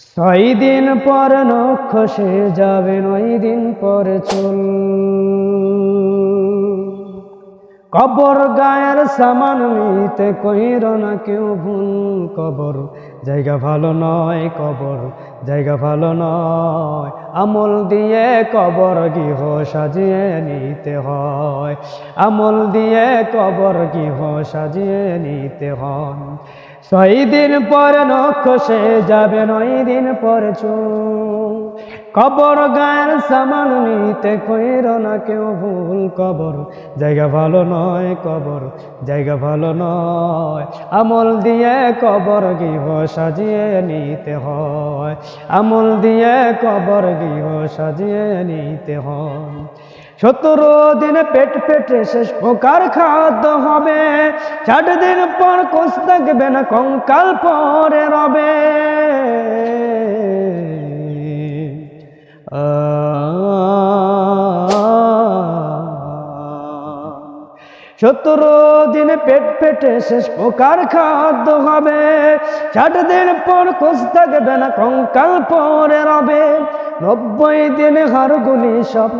ছয় দিন পর নখ খসে যাবে, 9 দিন পর চুল। কবর গায়ের সামান নিতে কইর না কেউ ভুল। কবর জায়গা ভালো নয়, কবর জায়গা ভালো নয়। আমল দিয়ে কবর গৃহ সাজিয়ে নিতে হয়, আমল দিয়ে কবর গৃহ সাজিয়ে নিতে হয়। 6 দিন পর নখ খসে যাবে, 9 দিন পর চুল। কবর গায়ের সামান নিতে কইর না কেউ ভুল। কবর জায়গা ভালো নয়, কবর জায়গা ভালো নয়। আমল দিয়ে কবর গৃহ সাজিয়ে নিতে হয়, আমল দিয়ে কবর গৃহ সাজিয়ে নিতে হয়। 17 দিন পেট পেটে শেষ প্রকার খাদ্য হবে। 60 দিন পর কোষ থাকবে না, কঙ্কাল পরে রবে। 17 দিন পেট পেটে শেষ প্রকার খাদ্য হবে। 60 দিন পর কোষ থাকবে না, কঙ্কাল পরে রবে। 90 দিন হাড়গুলি সব,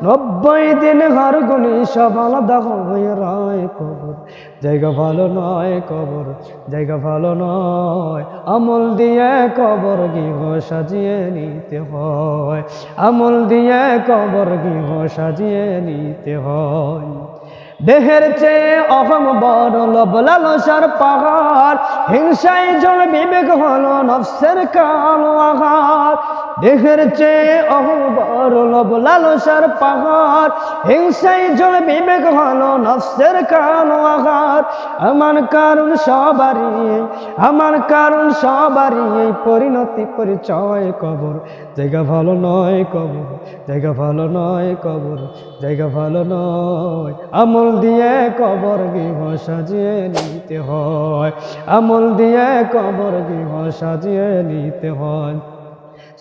90 দিন হাড়গুলি সব আলাদা হয়ে রয়। কবর জায়গা ভালো নয়, কবর জায়গা ভালো নয়। আমল দিয়ে কবর গৃহ সাজিয়ে নিতে হয়, আমল দিয়ে কবর গৃহ সাজিয়ে নিতে হয়। দেহের চেয়ে অহম বড়, লোভ লালসার পাহাড়। হিংসায় জল বিবেক হলো নফসের কালো আঘাত। দেহের চেয়ে অহম বড়, লোভ লালসার পাহাড়। হিংসায় জল বিবেক হলো নফসের কালো আঘাত। আমার কারণ সবারই, আমার কারণ সবারই এই পরিণতি পরিচয়। কবর জায়গা ভালো নয়, কবর জায়গা ভালো নয়, কবর জায়গা ভালো নয়। আমল দিয়ে কবর গৃহ সাজিয়ে নিতে হয়, আমল দিয়ে কবর গৃহ সাজিয়ে নিতে হয়।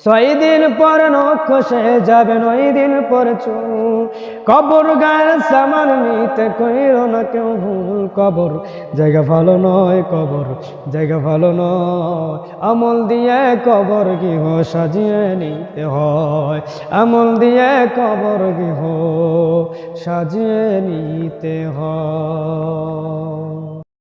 6 দিন পর নখ খসে যাবে, 9 দিন পর চুল। কবর গায়ের সামান নিতে কইর না কেউ ভুল। কবর জায়গা ভালো নয়, কবর জায়গা ভালো নয়। আমল দিয়ে কবর গৃহ সাজিয়ে নিতে হয়, আমল দিয়ে কবর গৃহ সাজিয়ে নিতে হয়।